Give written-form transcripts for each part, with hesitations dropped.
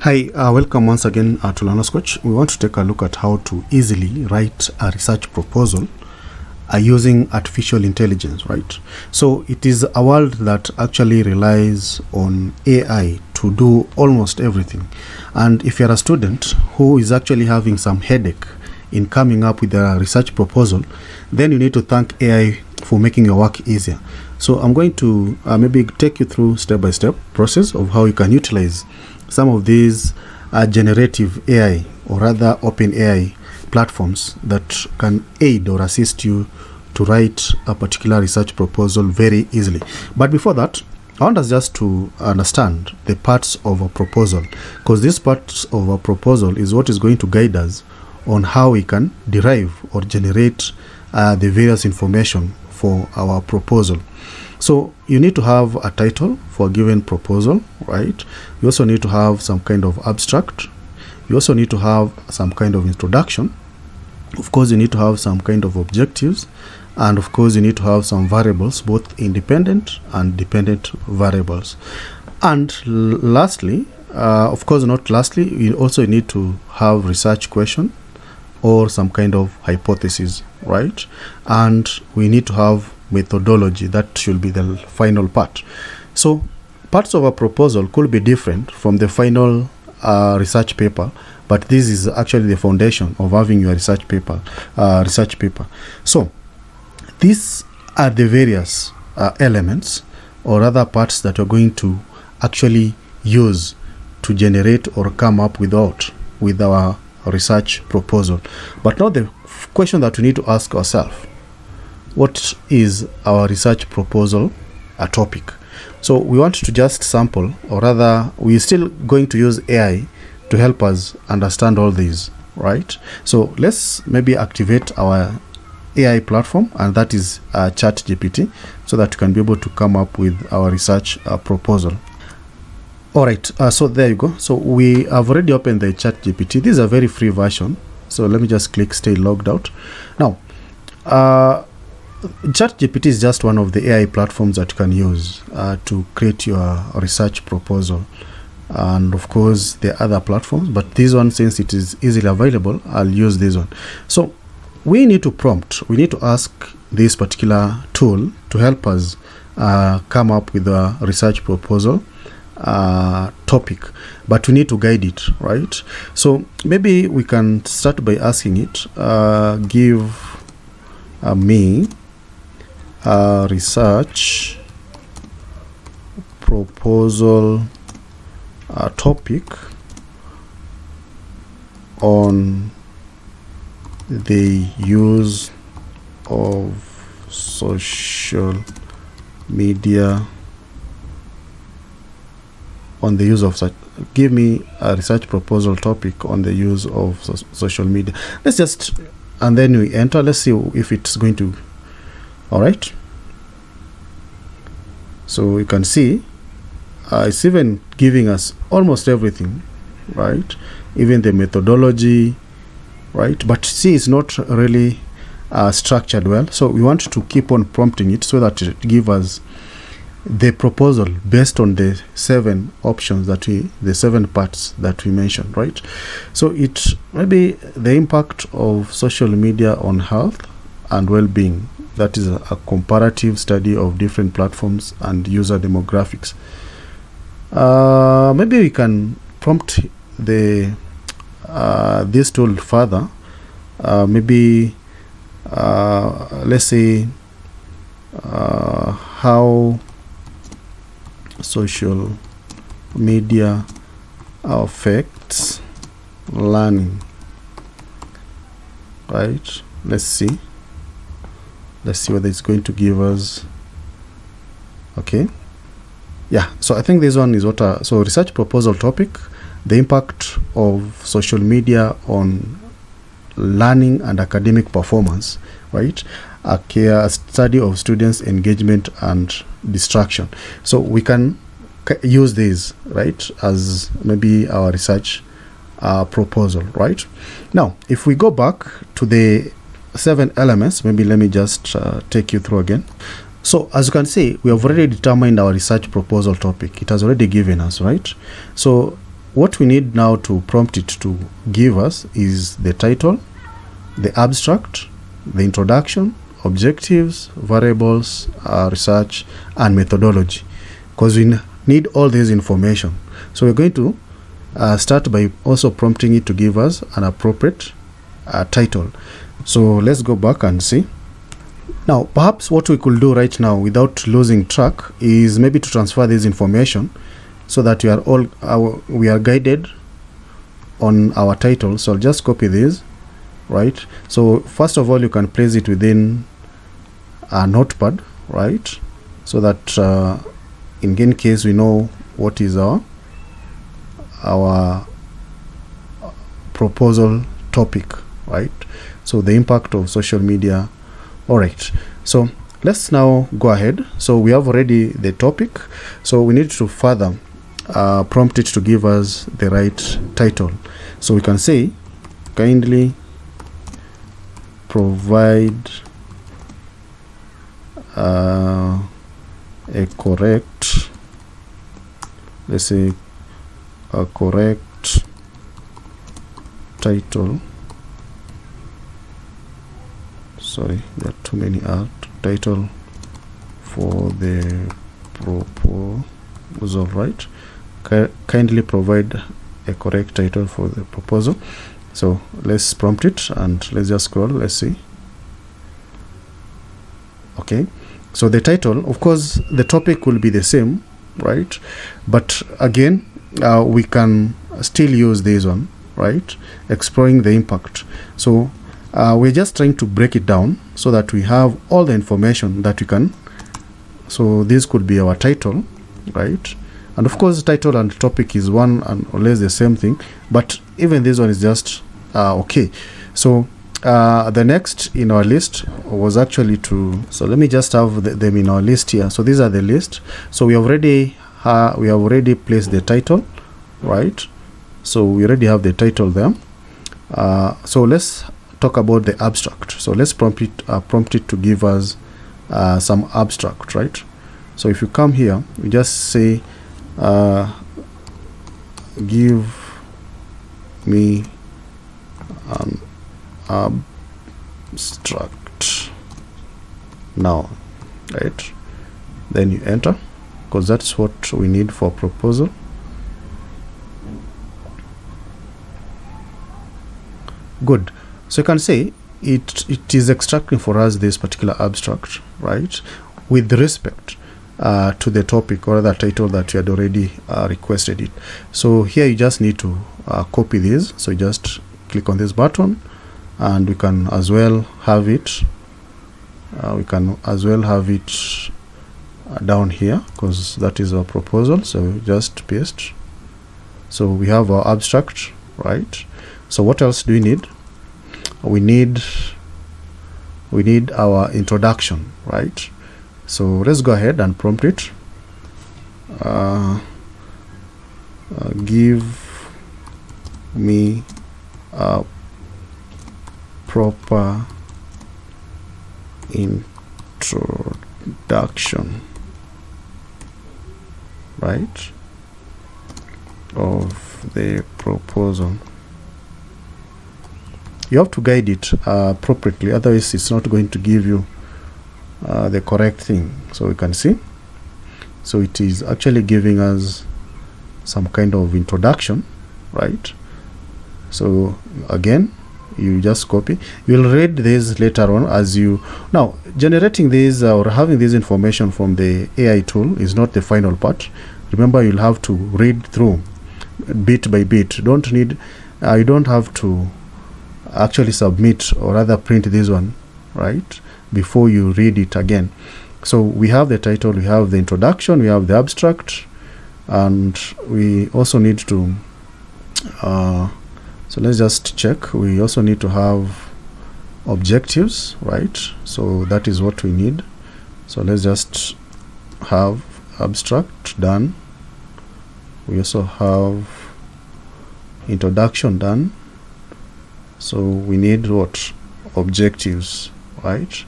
Hi, welcome once again to Learner's Coach. We want to take a look at how to easily write a research proposal using artificial intelligence, right? So it is a world that actually relies on AI to do almost everything. And if you're a student who is actually having some headache in coming up with a research proposal, then you need to thank AI for making your work easier. So I'm going to maybe take you through step-by-step process of how you can utilize some of these generative AI, or rather open AI platforms that can aid or assist you to write a particular research proposal very easily. But before that, I want us just to understand the parts of a proposal, because these parts of a proposal is what is going to guide us on how we can derive or generate the various information for our proposal. So you need to have a title for a given proposal, right? You also need to have some kind of abstract. You also need to have some kind of introduction. Of course, you need to have some kind of objectives. And of course, you need to have some variables, both independent and dependent variables. And lastly, of course, not lastly, you also need to have research question or some kind of hypothesis, right? And we need to have methodology. That should be the final part. So parts of a proposal could be different from the final research paper, but this is actually the foundation of having your research paper. So these are the various elements or other parts that you're going to actually use to generate or come up with our research proposal. But now the question that we need to ask ourselves: what is our research proposal a topic? So we want to just sample, or rather we're still going to use AI to help us understand all these, right? So let's maybe activate our AI platform, and that is ChatGPT, so that we can be able to come up with our research proposal. All right, so there you go. So we have already opened the ChatGPT. This is a very free version. So let me just click stay logged out. Now, ChatGPT is just one of the AI platforms that you can use to create your research proposal. And of course, there are other platforms, but this one, since it is easily available, I'll use this one. So we need to ask this particular tool to help us come up with a research proposal topic, but we need to guide it, right? So maybe we can start by asking it, give me a research proposal topic on the use of social media. Give me a research proposal topic on the use of social media. Let's just, and then we enter. Let's see if it's going to. All right. So you can see it's even giving us almost everything, right? Even the methodology, right? But see, it's not really structured well. So we want to keep on prompting it so that it gives us the proposal based on the 7 options the 7 parts that we mentioned, right? So it maybe the impact of social media on health and well-being. That is a comparative study of different platforms and user demographics. Maybe we can prompt this tool further. Maybe let's say how social media affects learning, right? Let's see whether it's going to give us. Okay, yeah, so I think this one is so research proposal topic: the impact of social media on learning and academic performance, right? A study of students' engagement and distraction. So we can use this, right, as maybe our research proposal, right? Now, if we go back to the 7 elements, maybe let me just take you through again. So as you can see, we have already determined our research proposal topic. It has already given us, right? So what we need now to prompt it to give us is the title, the abstract, the introduction, objectives, variables, research, and methodology, because we need all this information. So we're going to start by also prompting it to give us an appropriate title. So let's go back and see. Now, perhaps what we could do right now without losing track is maybe to transfer this information so that we are guided on our title. So I'll just copy this, right? So first of all, you can place it within a notepad, right? So that in any case we know what is our proposal topic, right? So the impact of social media. All right, so let's now go ahead. So we have already the topic, so we need to further prompt it to give us the right title. So we can say, kindly provide a correct, let's say a correct title. Sorry, there are too many title for the proposal, right? Kindly provide a correct title for the proposal. So let's prompt it and let's just scroll. Let's see. Okay, so the title, of course, the topic will be the same, right? But again, we can still use this one, right? Exploring the impact. So we're just trying to break it down so that we have all the information that we can. So this could be our title, right? And of course, title and topic is one and always the same thing, but even this one is just okay. So the next in our list was actually so let me just have them in our list here. So these are the list. So we have already placed the title, right? So we already have the title there. So let's talk about the abstract. So let's prompt it to give us some abstract, right? So if you come here, we just say give me an abstract now, right? Then you enter, because that's what we need for proposal. Good. So you can say it is extracting for us this particular abstract, right, with respect to the topic or the title that you had already requested it. So here you just need to copy this. So you just click on this button, and we can as well have it. Down here, because that is our proposal. So just paste. So we have our abstract, right? So what else do we need? We need our introduction, right? So let's go ahead and prompt it. Give me a proper introduction, right, of the proposal. You have to guide it appropriately, otherwise it's not going to give you the correct thing. So we can see, so it is actually giving us some kind of introduction, right? So again, you just copy. You'll read this later on as you now generating this or having this information from the AI tool is not the final part. Remember, you'll have to read through bit by bit. You don't have to actually submit or rather print this one, right, before you read it again. So we have the title, we have the introduction, we have the abstract, and we also need to so let's just check. We also need to have objectives, right? So that is what we need. So let's just have abstract done. We also have introduction done. So we need what? Objectives, right?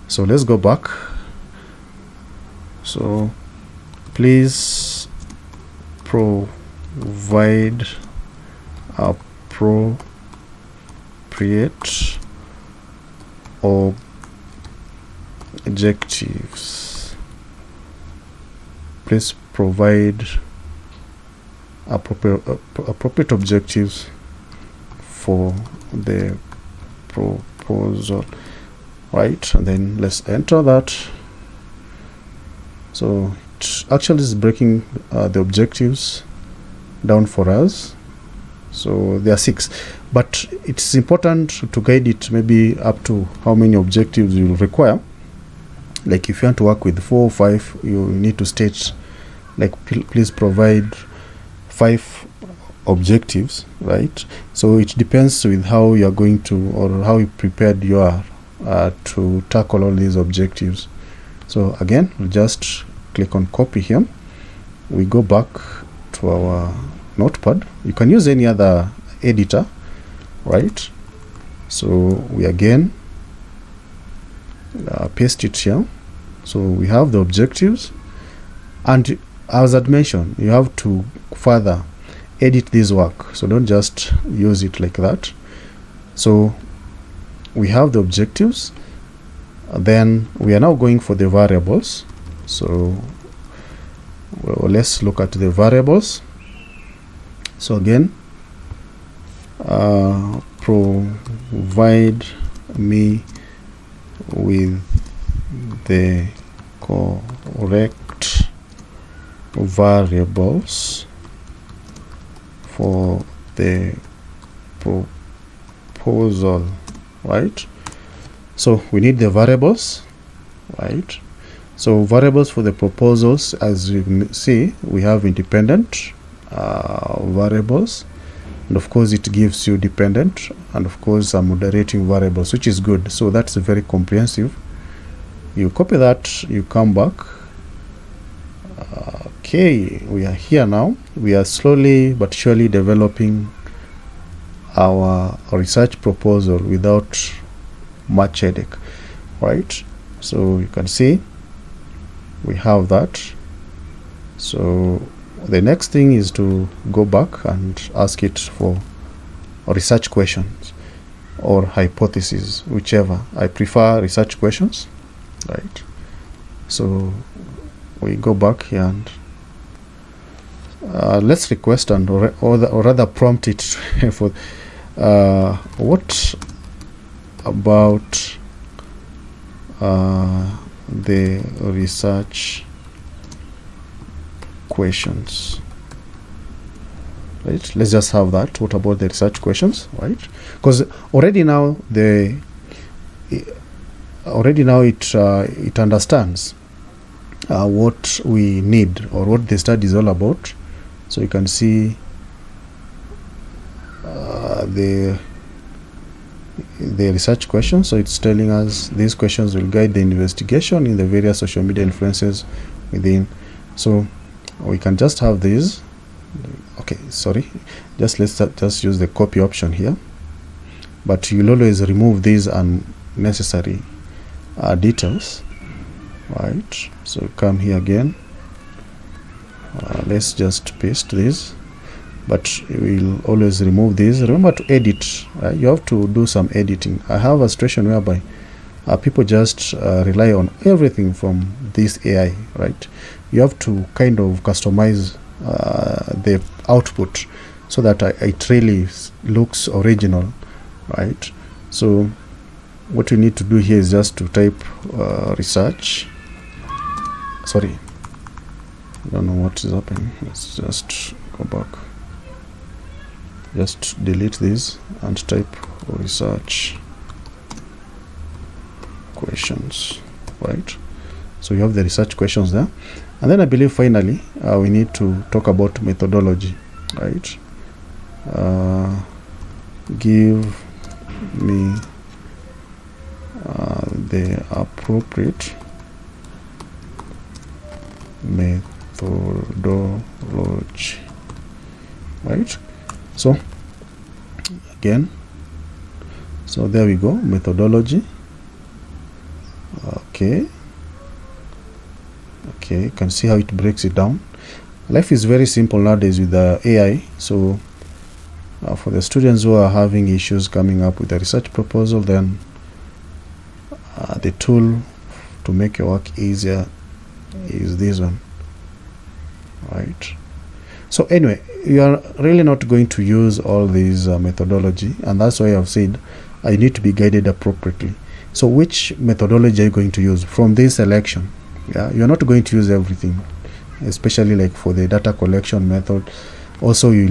So let's go back. So please provide provide appropriate objectives. Please provide appropriate objectives for the proposal, right? And then let's enter that. So it actually is breaking the objectives down for us. So there are 6, but it's important to guide it maybe up to how many objectives you require. Like if you want to work with 4 or 5, you need to state like please provide 5 objectives, right? So it depends with how you are going to, or how prepared you are to tackle all these objectives. So again, we'll just click on copy here. We go back to our notepad. You can use any other editor, right? So we again paste it here. So we have the objectives, and as I'd mentioned, you have to further edit this work, so don't just use it like that. So we have the objectives, then we are now going for the variables. So let's look at the variables. So again, provide me with the correct variables for the proposal, right? So we need the variables, right? So variables for the proposals, as you can see, we have independent variables, and of course it gives you dependent, and of course some moderating variables, which is good. So that's very comprehensive. You copy that, you come back. Okay, we are here now. We are slowly but surely developing our research proposal without much headache, right? So you can see we have that. So the next thing is to go back and ask it for research questions or hypotheses, whichever. I prefer research questions, right? So we go back here and let's request and or rather prompt it for what about the research questions, right? Let's just have that. What about the research questions, right? Because already now it understands what we need or what the study is all about. So you can see the research questions. So it's telling us these questions will guide the investigation in the various social media influences within. So we can just have these. Okay, sorry, let's just use the copy option here, but you'll always remove these unnecessary details, right? So come here again, let's just paste this, but we'll always remove these. Remember to edit, right? You have to do some editing. I have a situation whereby people just rely on everything from this AI, right? You have to kind of customize the output so that it really looks original, right? So what we need to do here is just to type research. Sorry, I don't know what is happening. Let's just go back, just delete this and type research questions, right? So you have the research questions there. And then I believe finally we need to talk about methodology, right? Give me the appropriate methodology, right? So again, so there we go, methodology. Okay, you can see how it breaks it down. life is very simple nowadays with the AI. So for the students who are having issues coming up with a research proposal, then the tool to make your work easier is this one, right? So anyway, you are really not going to use all these methodology, and that's why I've said I need to be guided appropriately. So which methodology are you going to use from this selection? Yeah, you're not going to use everything, especially like for the data collection method. Also, you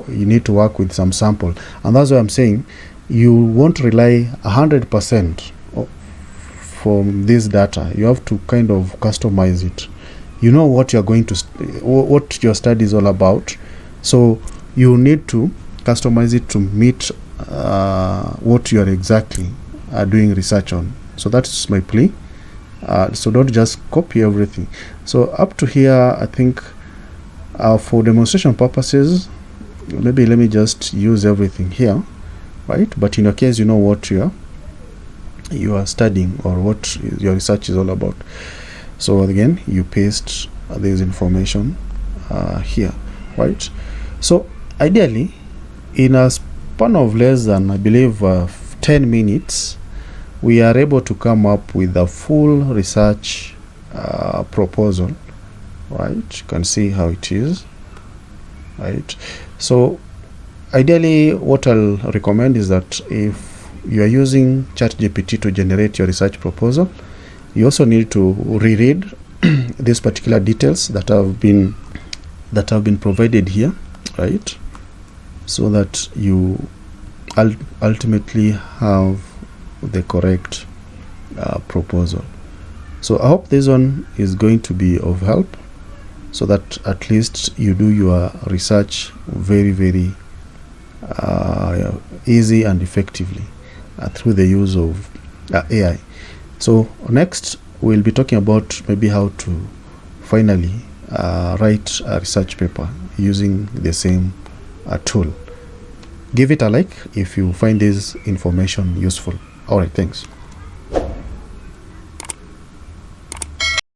need to work with some sample, and that's why I'm saying you won't rely 100% from this data. You have to kind of customize it. You know what you're going to what your study is all about, so you need to customize it to meet what you are exactly doing research on. So that's my plea. So don't just copy everything. So up to here, I think for demonstration purposes, maybe let me just use everything here, right? But in your case, you know what you are studying or what your research is all about. So again, you paste this information here, right? So ideally, in a span of less than, I believe, 10 minutes, we are able to come up with a full research proposal, right? You can see how it is, right? So ideally, what I'll recommend is that if you are using ChatGPT to generate your research proposal, you also need to reread these particular details that have been provided here, right? So that you ultimately have the correct proposal. So I hope this one is going to be of help, so that at least you do your research very, very easy and effectively through the use of AI. So next we'll be talking about maybe how to finally write a research paper using the same tool. Give it a like if you find this information useful. All right, thanks.